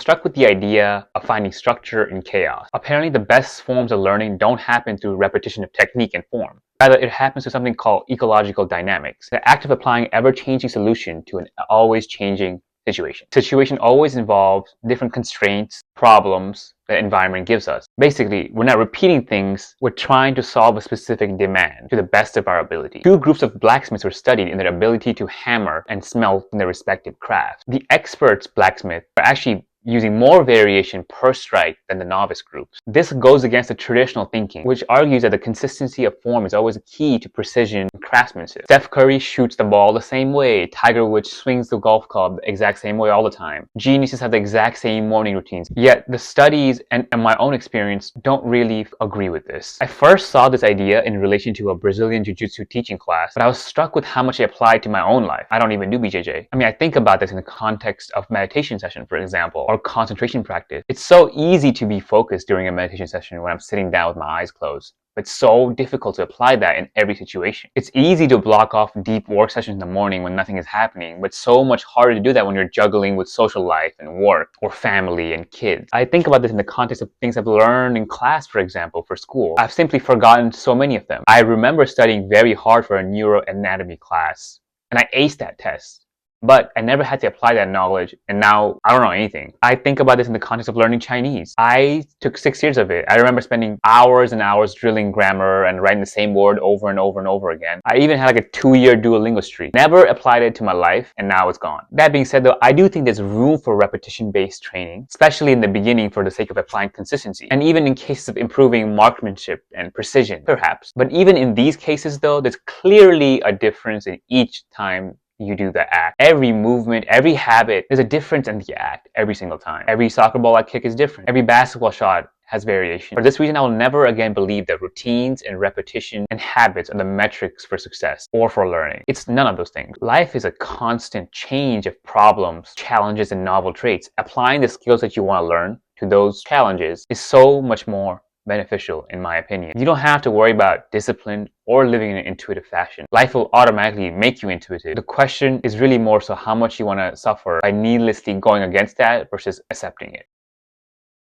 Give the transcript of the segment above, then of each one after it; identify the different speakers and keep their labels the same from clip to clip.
Speaker 1: Struck with the idea of finding structure in chaos. Apparently, the best forms of learning don't happen through repetition of technique and form. Rather, it happens through something called ecological dynamics, the act of applying ever-changing solution to an always-changing situation. Situation always involves different constraints, problems the environment gives us. Basically, we're not repeating things, we're trying to solve a specific demand to the best of our ability. Two groups of blacksmiths were studied in their ability to hammer and smelt in their respective crafts. The experts blacksmith are actually using more variation per strike than the novice groups. This goes against the traditional thinking, which argues that the consistency of form is always a key to precision and craftsmanship. Steph Curry shoots the ball the same way. Tiger Woods swings the golf club the exact same way all the time. Geniuses have the exact same morning routines. Yet the studies and my own experience don't really agree with this. I first saw this idea in relation to a Brazilian Jiu-Jitsu teaching class, but I was struck with how much it applied to my own life. I don't even do BJJ. I mean, I think about this in the context of meditation session, for example, or concentration practice. It's so easy to be focused during a meditation session when I'm sitting down with my eyes closed. But it's so difficult to apply that in every situation. It's easy to block off deep work sessions in the morning when nothing is happening, but so much harder to do that when you're juggling with social life and work or family and kids. I think about this in the context of things I've learned in class, for example, for school. I've simply forgotten so many of them. I remember studying very hard for a neuroanatomy class, and I aced that test. But I never had to apply that knowledge, and now I don't know anything. I think about this in the context of learning Chinese. I took 6 years of it. I remember spending hours and hours drilling grammar and writing the same word over and over and over again. I even had like a 2-year Duolingo streak. Never applied it to my life, and now it's gone. That being said though, I do think there's room for repetition-based training, especially in the beginning for the sake of applying consistency, and even in cases of improving marksmanship and precision, perhaps. But even in these cases though, there's clearly a difference in each time you do the act. Every movement, every habit, there's a difference in the act every single time. Every soccer ball I kick is different. Every basketball shot has variation. For this reason, I will never again believe that routines and repetition and habits are the metrics for success or for learning. It's none of those things. Life is a constant change of problems, challenges, and novel traits. Applying the skills that you want to learn to those challenges is so much more beneficial, in my opinion. You don't have to worry about discipline or living in an intuitive fashion. Life will automatically make you intuitive. The question is really more so how much you want to suffer by needlessly going against that versus accepting it.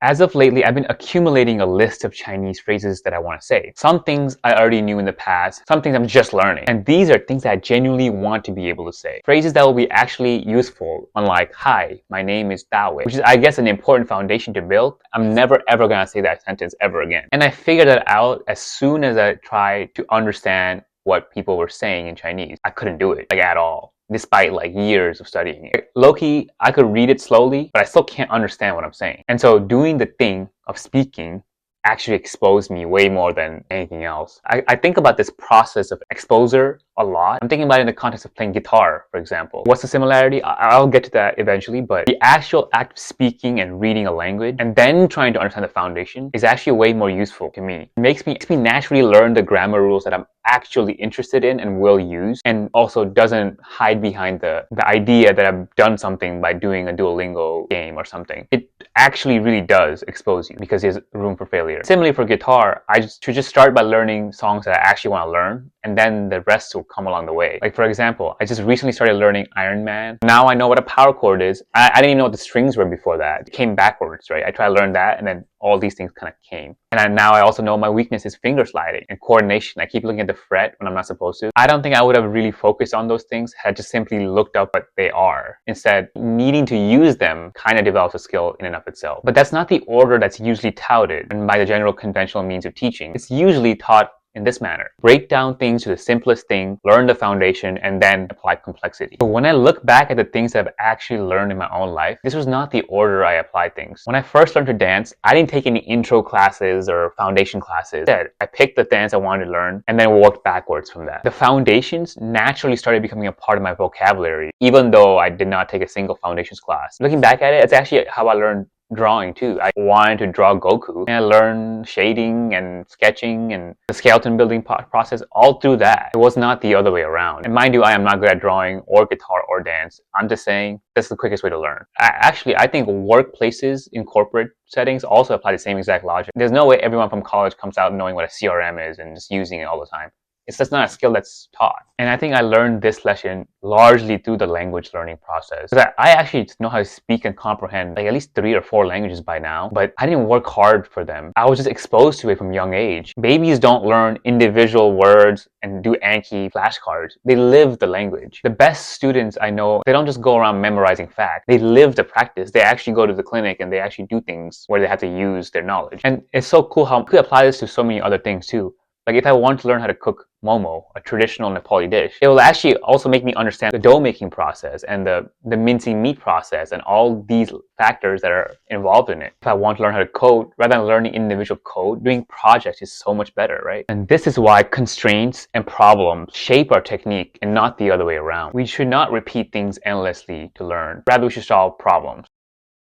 Speaker 1: As of lately, I've been accumulating a list of Chinese phrases that I want to say. Some things I already knew in the past, some things I'm just learning. And these are things that I genuinely want to be able to say. Phrases that will be actually useful, unlike, hi, my name is Dawei, which is, I guess, an important foundation to build. I'm never ever going to say that sentence ever again. And I figured that out as soon as I tried to understand what people were saying in Chinese. I couldn't do it, like, at all. Despite like years of studying it. Low-key, I could read it slowly, but I still can't understand what I'm saying. And so doing the thing of speaking actually exposed me way more than anything else. I think about this process of exposure a lot. I'm thinking about it in the context of playing guitar, for example. What's the similarity? I'll get to that eventually, but the actual act of speaking and reading a language and then trying to understand the foundation is actually way more useful to me. It makes me naturally learn the grammar rules that I'm actually interested in and will use, and also doesn't hide behind the idea that I've done something by doing a Duolingo game or something. It actually really does expose you because there's room for failure. Similarly for guitar, I should just start by learning songs that I actually want to learn, and then the rest will come along the way. Like, for example, I just recently started learning Iron Man. Now I know what a power chord is. I didn't even know what the strings were before that. It came backwards, right? I tried to learn that, and then all these things kind of came. And now I also know my weakness is finger sliding and coordination. I keep looking at the fret when I'm not supposed to. I don't think I would have really focused on those things had I just simply looked up what they are. Instead, needing to use them kind of develops a skill in and of itself. But that's not the order that's usually touted and by the general conventional means of teaching. It's usually taught in this manner. Break down things to the simplest thing, learn the foundation, and then apply complexity. But when I look back at the things that I've actually learned in my own life, this was not the order I applied things. When I first learned to dance, I didn't take any intro classes or foundation classes. Instead, I picked the dance I wanted to learn and then worked backwards from that. The foundations naturally started becoming a part of my vocabulary, even though I did not take a single foundations class. Looking back at it, it's actually how I learned drawing too. I wanted to draw Goku, and I learned shading and sketching and the skeleton building process all through that. It was not the other way around. And mind you, I am not good at drawing or guitar or dance. I'm just saying that's the quickest way to learn. I think workplaces in corporate settings also apply the same exact logic. There's no way everyone from college comes out knowing what a CRM is and just using it all the time. It's just not a skill that's taught. And I think I learned this lesson largely through the language learning process. So that I actually know how to speak and comprehend like at least 3 or 4 languages by now, but I didn't work hard for them. I was just exposed to it from a young age. Babies don't learn individual words and do Anki flashcards. They live the language. The best students I know, they don't just go around memorizing facts. They live the practice. They actually go to the clinic and they actually do things where they have to use their knowledge. And it's so cool how you could apply this to so many other things too. Like if I want to learn how to cook momo, a traditional Nepali dish, it will actually also make me understand the dough making process and the mincing meat process and all these factors that are involved in it. If I want to learn how to code, rather than learning individual code, doing projects is so much better, right? And this is why constraints and problems shape our technique and not the other way around. We should not repeat things endlessly to learn. Rather, we should solve problems.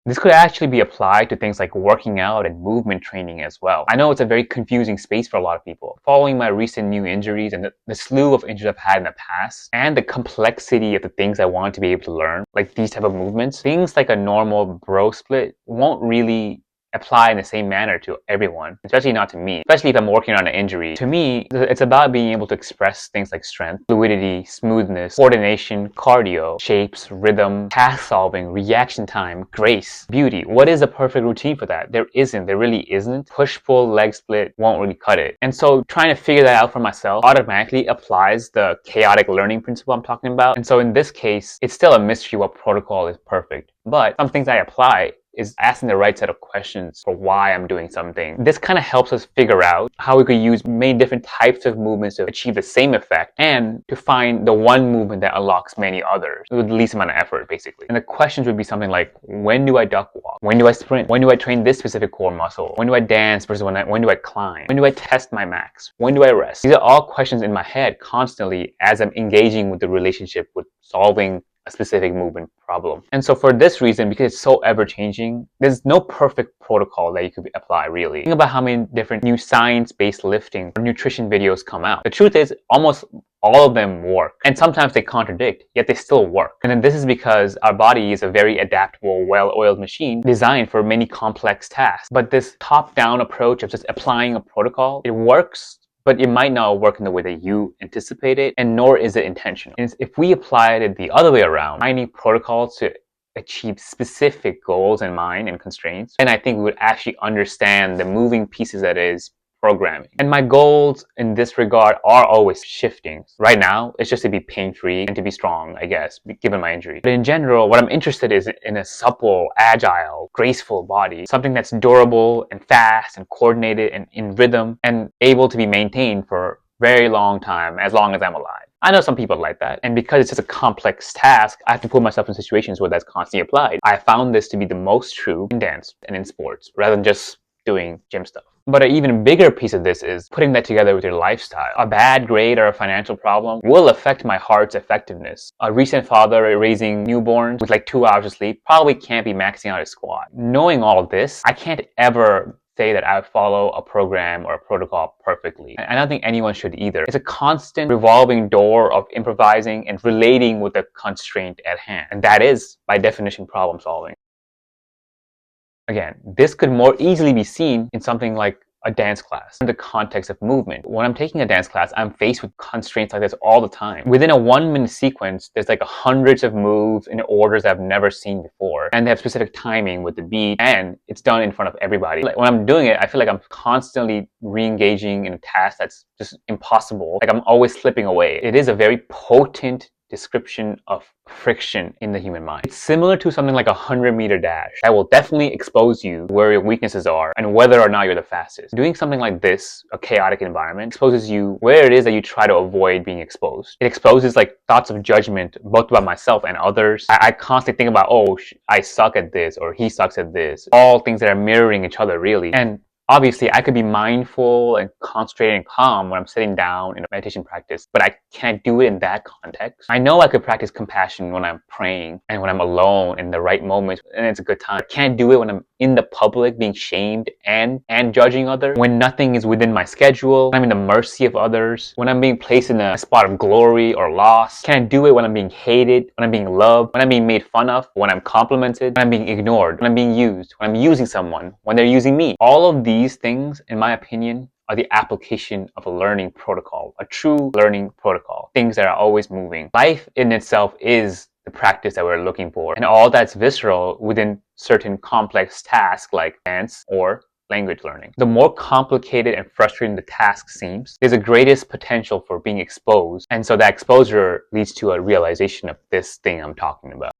Speaker 1: This could actually be applied to things like working out and movement training as well. I know it's a very confusing space for a lot of people. Following my recent new injuries and the slew of injuries I've had in the past, and the complexity of the things I want to be able to learn, like these type of movements, things like a normal bro split won't really apply in the same manner to everyone, especially not to me, especially if I'm working on an injury. To me, it's about being able to express things like strength, fluidity, smoothness, coordination, cardio, shapes, rhythm, task solving, reaction time, grace, beauty. What is a perfect routine for that? There isn't. There really isn't. Push-pull leg split won't really cut it. And so trying to figure that out for myself automatically applies the chaotic learning principle I'm talking about. And so in this case, it's still a mystery what protocol is perfect. But some things I apply is asking the right set of questions for why I'm doing something. This kind of helps us figure out how we could use many different types of movements to achieve the same effect and to find the one movement that unlocks many others with the least amount of effort, basically. And the questions would be something like, when do I duck walk? When do I sprint? When do I train this specific core muscle? When do I dance versus when do I climb? When do I test my max? When do I rest? These are all questions in my head constantly as I'm engaging with the relationship with solving a specific movement problem. And so for this reason, because it's so ever-changing, there's no perfect protocol that you could apply, really. Think about how many different new science-based lifting or nutrition videos come out. The truth is, almost all of them work. And sometimes they contradict, yet they still work. And then this is because our body is a very adaptable, well-oiled machine designed for many complex tasks. But this top-down approach of just applying a protocol, it works, but it might not work in the way that you anticipate it, and nor is it intentional. And if we applied it the other way around, finding protocols to achieve specific goals in mind and constraints, then I think we would actually understand the moving pieces that is programming. And my goals in this regard are always shifting. Right now, it's just to be pain-free and to be strong, I guess, given my injury. But in general, what I'm interested in is in a supple, agile, graceful body. Something that's durable and fast and coordinated and in rhythm and able to be maintained for a very long time, as long as I'm alive. I know some people like that, and because it's just a complex task, I have to put myself in situations where that's constantly applied. I found this to be the most true in dance and in sports, rather than just doing gym stuff. But an even bigger piece of this is putting that together with your lifestyle. A bad grade or a financial problem will affect my heart's effectiveness. A recent father raising newborns with like 2 hours of sleep probably can't be maxing out his squat. Knowing all of this, I can't ever say that I follow a program or a protocol perfectly. And I don't think anyone should either. It's a constant revolving door of improvising and relating with the constraint at hand. And that is, by definition, problem solving. Again, this could more easily be seen in something like a dance class in the context of movement. When I'm taking a dance class, I'm faced with constraints like this all the time. Within a 1-minute sequence, there's like hundreds of moves in orders I've never seen before. And they have specific timing with the beat, and it's done in front of everybody. Like when I'm doing it, I feel like I'm constantly re-engaging in a task that's just impossible. Like I'm always slipping away. It is a very potent description of friction in the human mind. It's similar to something like a 100-meter dash that will definitely expose you where your weaknesses are and whether or not you're the fastest. Doing something like this, a chaotic environment, exposes you where it is that you try to avoid being exposed. It exposes like thoughts of judgment, both about myself and others. I constantly think about, oh, I suck at this, or he sucks at this. All things that are mirroring each other, really. And obviously, I could be mindful and concentrated and calm when I'm sitting down in a meditation practice, but I can't do it in that context. I know I could practice compassion when I'm praying and when I'm alone in the right moment, and it's a good time. I can't do it when I'm in the public being shamed and judging others, when nothing is within my schedule, when I'm in the mercy of others, when I'm being placed in a spot of glory or loss. Can't do it when I'm being hated, when I'm being loved, when I'm being made fun of, when I'm complimented, when I'm being ignored, when I'm being used, when I'm using someone, when they're using me. All of these things, in my opinion, are the application of a learning protocol, a true learning protocol, things that are always moving. Life in itself is the practice that we're looking for, and all that's visceral within certain complex tasks like dance or language learning. The more complicated and frustrating the task seems, there's the greatest potential for being exposed, and so that exposure leads to a realization of this thing I'm talking about.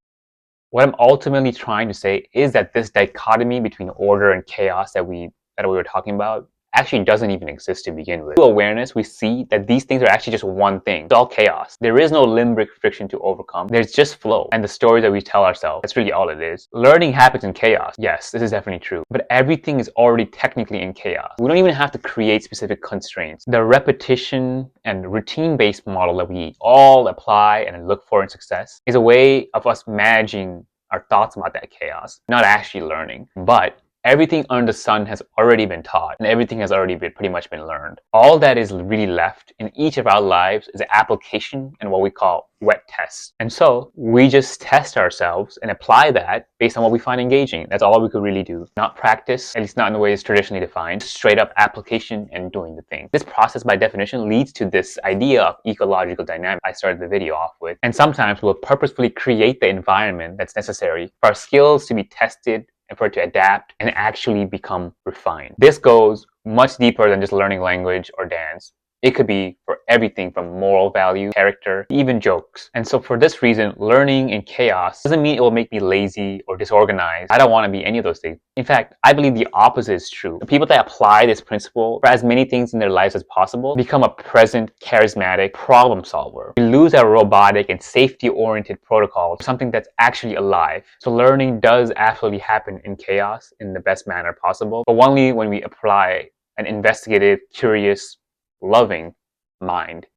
Speaker 1: What I'm ultimately trying to say is that this dichotomy between order and chaos that we were talking about actually doesn't even exist to begin with. Through awareness, we see that these things are actually just one thing. It's all chaos. There is no limbic friction to overcome. There's just flow and the stories that we tell ourselves. That's really all it is. Learning happens in chaos. Yes, this is definitely true. But everything is already technically in chaos. We don't even have to create specific constraints. The repetition and routine-based model that we all apply and look for in success is a way of us managing our thoughts about that chaos, not actually learning. But everything under the sun has already been taught, and everything has already pretty much been learned. All that is really left in each of our lives is an application and what we call wet tests. And so we just test ourselves and apply that based on what we find engaging. That's all we could really do. Not practice, at least not in the way it's traditionally defined, straight up application and doing the thing. This process by definition leads to this idea of ecological dynamics I started the video off with. And sometimes we'll purposefully create the environment that's necessary for our skills to be tested and for it to adapt and actually become refined. This goes much deeper than just learning language or dance. It could be for everything from moral value, character, even jokes. And so for this reason, learning in chaos doesn't mean it will make me lazy or disorganized. I don't want to be any of those things. In fact, I believe the opposite is true. The people that apply this principle for as many things in their lives as possible become a present, charismatic problem solver. We lose our robotic and safety-oriented protocol to something that's actually alive. So learning does absolutely happen in chaos in the best manner possible, but only when we apply an investigative, curious, loving mind.